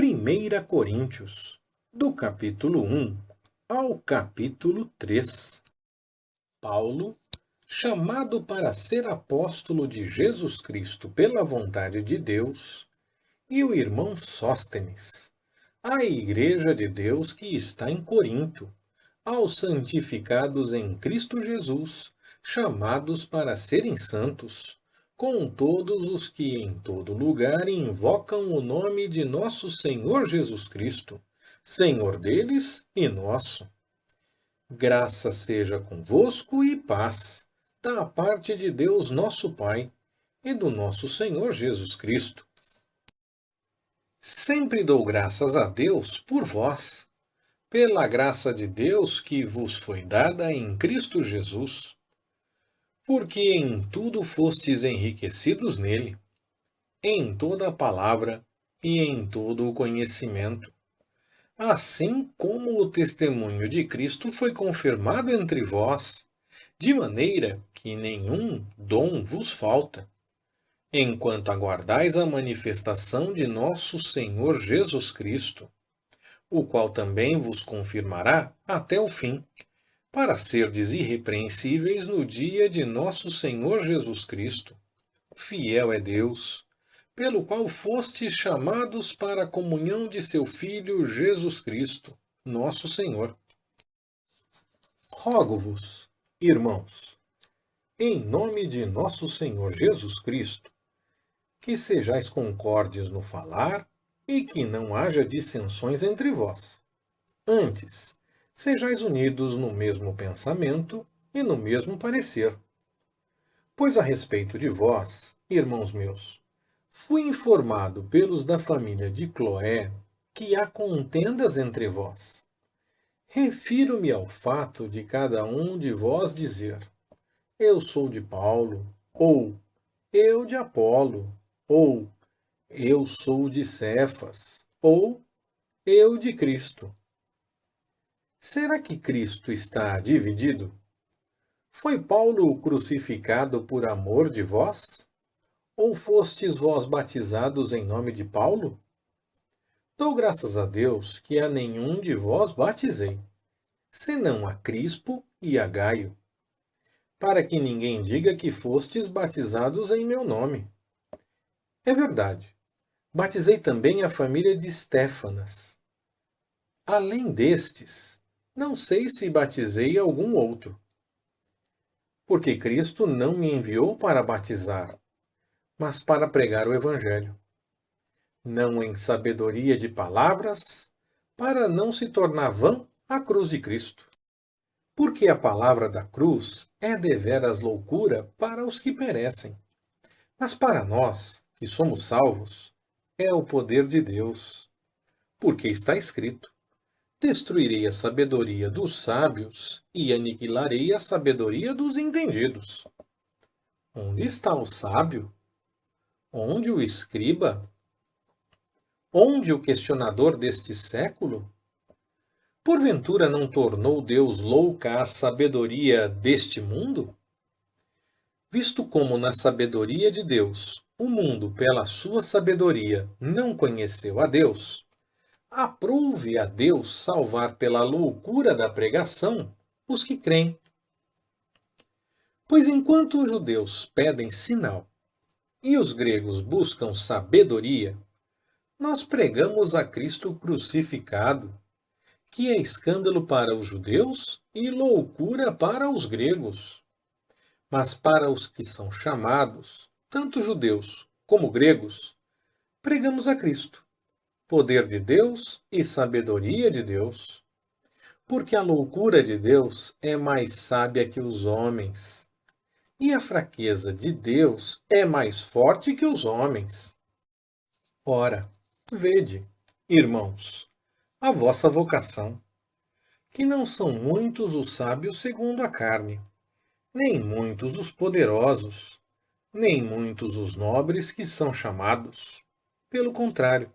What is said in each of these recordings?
1 Coríntios, do capítulo 1 ao capítulo 3. Paulo, chamado para ser apóstolo de Jesus Cristo pela vontade de Deus, e o irmão Sóstenes, à igreja de Deus que está em Corinto, aos santificados em Cristo Jesus, chamados para serem santos, com todos os que em todo lugar invocam o nome de nosso Senhor Jesus Cristo, Senhor deles e nosso. Graça seja convosco e paz, da parte de Deus nosso Pai e do nosso Senhor Jesus Cristo. Sempre dou graças a Deus por vós, pela graça de Deus que vos foi dada em Cristo Jesus, porque em tudo fostes enriquecidos nele, em toda a palavra e em todo o conhecimento, assim como o testemunho de Cristo foi confirmado entre vós, de maneira que nenhum dom vos falta, enquanto aguardais a manifestação de nosso Senhor Jesus Cristo, o qual também vos confirmará até o fim, para serdes irrepreensíveis no dia de nosso Senhor Jesus Cristo. Fiel é Deus, pelo qual fostes chamados para a comunhão de seu Filho Jesus Cristo, nosso Senhor. Rogo-vos, irmãos, em nome de nosso Senhor Jesus Cristo, que sejais concordes no falar e que não haja dissensões entre vós. Antes, sejais unidos no mesmo pensamento e no mesmo parecer. Pois a respeito de vós, irmãos meus, fui informado pelos da família de Cloé que há contendas entre vós. Refiro-me ao fato de cada um de vós dizer: eu sou de Paulo, ou eu de Apolo, ou eu sou de Cefas, ou eu de Cristo. Será que Cristo está dividido? Foi Paulo crucificado por amor de vós? Ou fostes vós batizados em nome de Paulo? Dou graças a Deus que a nenhum de vós batizei, senão a Crispo e a Gaio, para que ninguém diga que fostes batizados em meu nome. É verdade, batizei também a família de Estéfanas. Além destes, não sei se batizei algum outro. Porque Cristo não me enviou para batizar, mas para pregar o Evangelho. Não em sabedoria de palavras, para não se tornar vã a cruz de Cristo. Porque a palavra da cruz é deveras loucura para os que perecem. Mas para nós, que somos salvos, é o poder de Deus. Porque está escrito: destruirei a sabedoria dos sábios e aniquilarei a sabedoria dos entendidos. Onde está o sábio? Onde o escriba? Onde o questionador deste século? Porventura não tornou Deus louca a sabedoria deste mundo? Visto como na sabedoria de Deus, o mundo, pela sua sabedoria, não conheceu a Deus, aprouve a Deus salvar pela loucura da pregação os que creem. Pois enquanto os judeus pedem sinal e os gregos buscam sabedoria, nós pregamos a Cristo crucificado, que é escândalo para os judeus e loucura para os gregos. Mas para os que são chamados, tanto judeus como gregos, pregamos a Cristo, poder de Deus e sabedoria de Deus. Porque a loucura de Deus é mais sábia que os homens, e a fraqueza de Deus é mais forte que os homens. Ora, vede, irmãos, a vossa vocação, que não são muitos os sábios segundo a carne, nem muitos os poderosos, nem muitos os nobres que são chamados. Pelo contrário,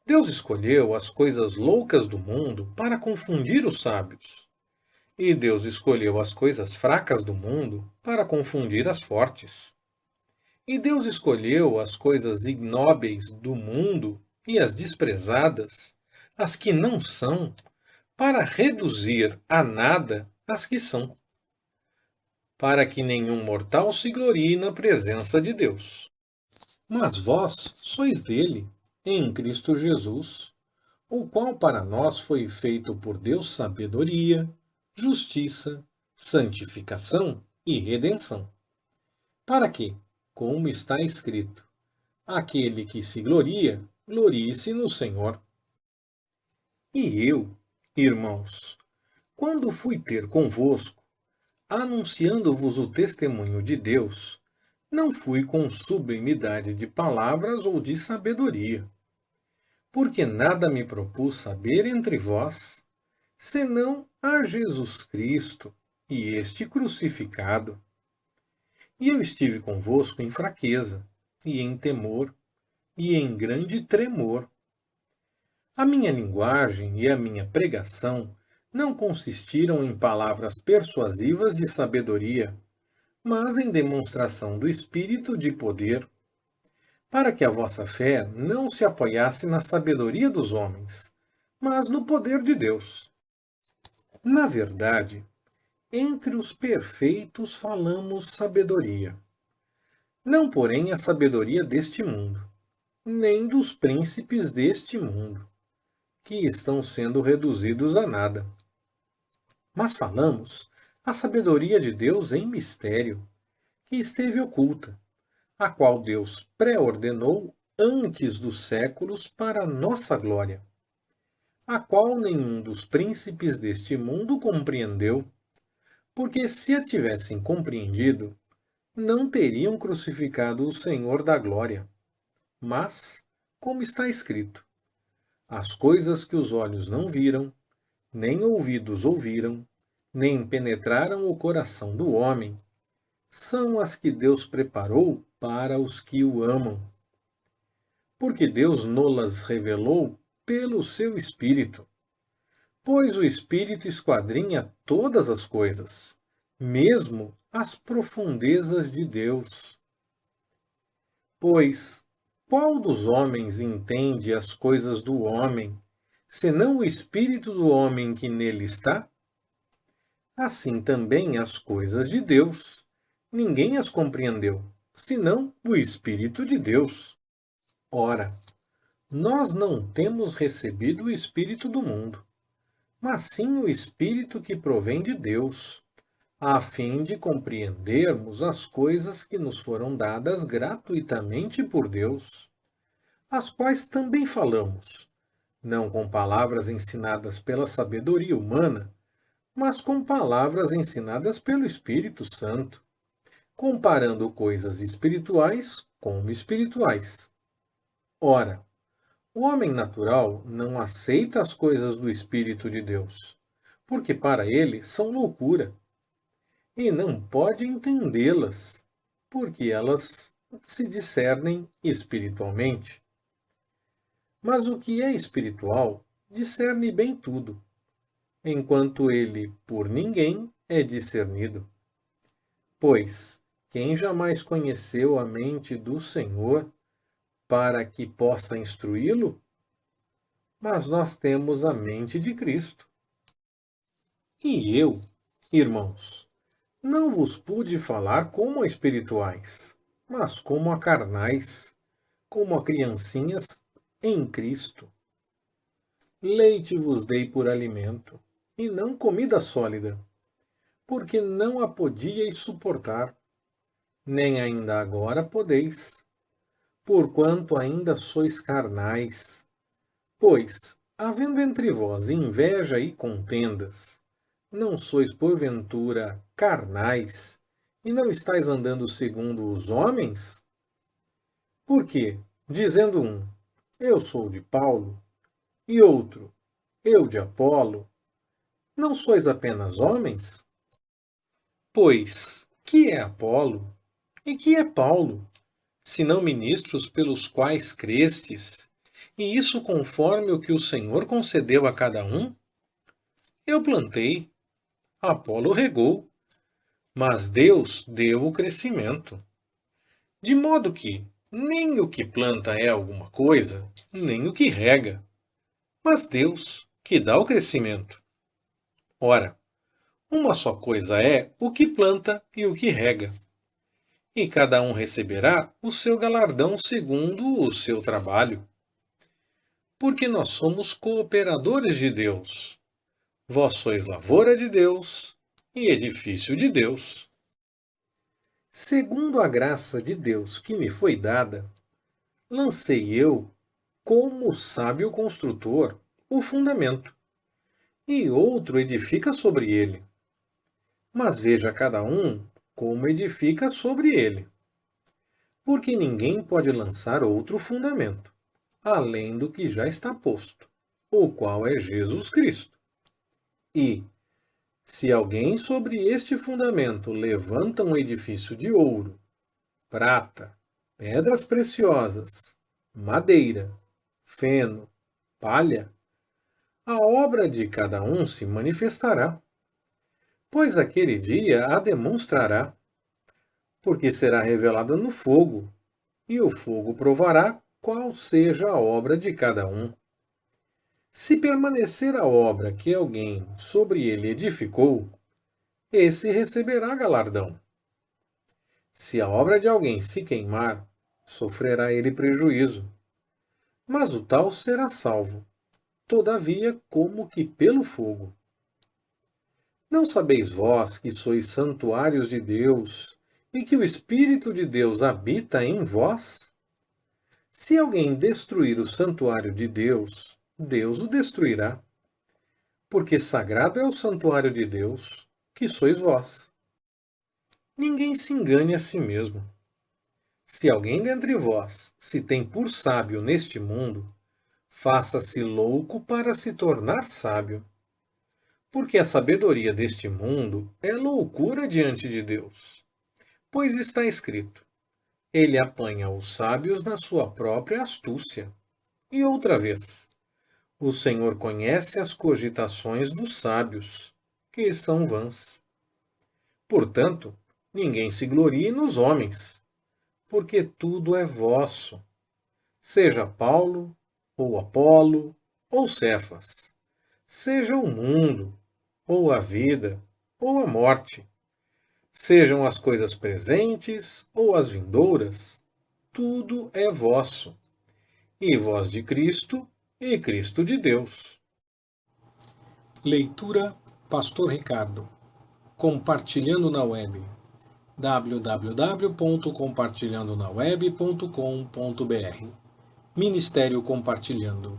Deus escolheu as coisas loucas do mundo para confundir os sábios. E Deus escolheu as coisas fracas do mundo para confundir as fortes. E Deus escolheu as coisas ignóbeis do mundo e as desprezadas, as que não são, para reduzir a nada as que são, para que nenhum mortal se glorie na presença de Deus. Mas vós sois dele, em Cristo Jesus, o qual para nós foi feito por Deus sabedoria, justiça, santificação e redenção. Para que, como está escrito, aquele que se gloria, glorie-se no Senhor. E eu, irmãos, quando fui ter convosco, anunciando-vos o testemunho de Deus, não fui com sublimidade de palavras ou de sabedoria, porque nada me propus saber entre vós, senão a Jesus Cristo e este crucificado. E eu estive convosco em fraqueza, e em temor, e em grande tremor. A minha linguagem e a minha pregação não consistiram em palavras persuasivas de sabedoria, mas em demonstração do Espírito de poder, para que a vossa fé não se apoiasse na sabedoria dos homens, mas no poder de Deus. Na verdade, entre os perfeitos falamos sabedoria, não porém a sabedoria deste mundo, nem dos príncipes deste mundo, que estão sendo reduzidos a nada. Mas falamos a sabedoria de Deus em mistério, que esteve oculta, a qual Deus pré-ordenou antes dos séculos para a nossa glória, a qual nenhum dos príncipes deste mundo compreendeu, porque se a tivessem compreendido, não teriam crucificado o Senhor da glória. Mas, como está escrito, as coisas que os olhos não viram, nem ouvidos ouviram, nem penetraram o coração do homem, são as que Deus preparou para os que o amam. Porque Deus nolas revelou pelo seu Espírito. Pois o Espírito esquadrinha todas as coisas, mesmo as profundezas de Deus. Pois, qual dos homens entende as coisas do homem, senão o Espírito do homem que nele está? Assim também as coisas de Deus. Ninguém as compreendeu, senão o Espírito de Deus. Ora, nós não temos recebido o Espírito do mundo, mas sim o Espírito que provém de Deus, a fim de compreendermos as coisas que nos foram dadas gratuitamente por Deus, as quais também falamos, não com palavras ensinadas pela sabedoria humana, mas com palavras ensinadas pelo Espírito Santo, comparando coisas espirituais com espirituais. Ora, o homem natural não aceita as coisas do Espírito de Deus, porque para ele são loucura, e não pode entendê-las, porque elas se discernem espiritualmente. Mas o que é espiritual discerne bem tudo, enquanto ele por ninguém é discernido. Pois, quem jamais conheceu a mente do Senhor para que possa instruí-lo? Mas nós temos a mente de Cristo. E eu, irmãos, não vos pude falar como a espirituais, mas como a carnais, como a criancinhas em Cristo. Leite vos dei por alimento, e não comida sólida, porque não a podíeis suportar, nem ainda agora podeis, porquanto ainda sois carnais. Pois, havendo entre vós inveja e contendas, não sois porventura carnais, e não estáis andando segundo os homens? Porque, dizendo um, eu sou de Paulo, e outro, eu de Apolo, não sois apenas homens? Pois, que é Apolo, e que é Paulo, senão ministros pelos quais crestes, e isso conforme o que o Senhor concedeu a cada um? Eu plantei, Apolo regou, mas Deus deu o crescimento. De modo que Nem o que planta é alguma coisa, nem o que rega, mas Deus, que dá o crescimento. Ora, uma só coisa é o que planta e o que rega, e cada um receberá o seu galardão segundo o seu trabalho. Porque nós somos cooperadores de Deus. Vós sois lavoura de Deus e edifício de Deus. Segundo a graça de Deus que me foi dada, lancei eu, como sábio construtor, o fundamento, e outro edifica sobre ele. Mas veja cada um como edifica sobre ele. Porque ninguém pode lançar outro fundamento, além do que já está posto, o qual é Jesus Cristo. E, se alguém sobre este fundamento levanta um edifício de ouro, prata, pedras preciosas, madeira, feno, palha, a obra de cada um se manifestará, pois aquele dia a demonstrará, porque será revelada no fogo, e o fogo provará qual seja a obra de cada um. Se permanecer a obra que alguém sobre ele edificou, esse receberá galardão. Se a obra de alguém se queimar, sofrerá ele prejuízo, mas o tal será salvo, todavia como que pelo fogo. Não sabeis vós que sois santuários de Deus e que o Espírito de Deus habita em vós? Se alguém destruir o santuário de Deus, Deus o destruirá. Porque sagrado é o santuário de Deus, que sois vós. Ninguém se engane a si mesmo. Se alguém dentre vós se tem por sábio neste mundo, faça-se louco para se tornar sábio. Porque a sabedoria deste mundo é loucura diante de Deus. Pois está escrito: ele apanha os sábios na sua própria astúcia. E outra vez: o Senhor conhece as cogitações dos sábios, que são vãs. Portanto, ninguém se glorie nos homens, porque tudo é vosso. Seja Paulo, ou Apolo, ou Cefas. Seja o mundo, ou a vida, ou a morte. Sejam as coisas presentes ou as vindouras, tudo é vosso. E vós de Cristo, e Cristo de Deus. Leitura Pastor Ricardo. Compartilhando na web. www.compartilhandonaweb.com.br Ministério Compartilhando.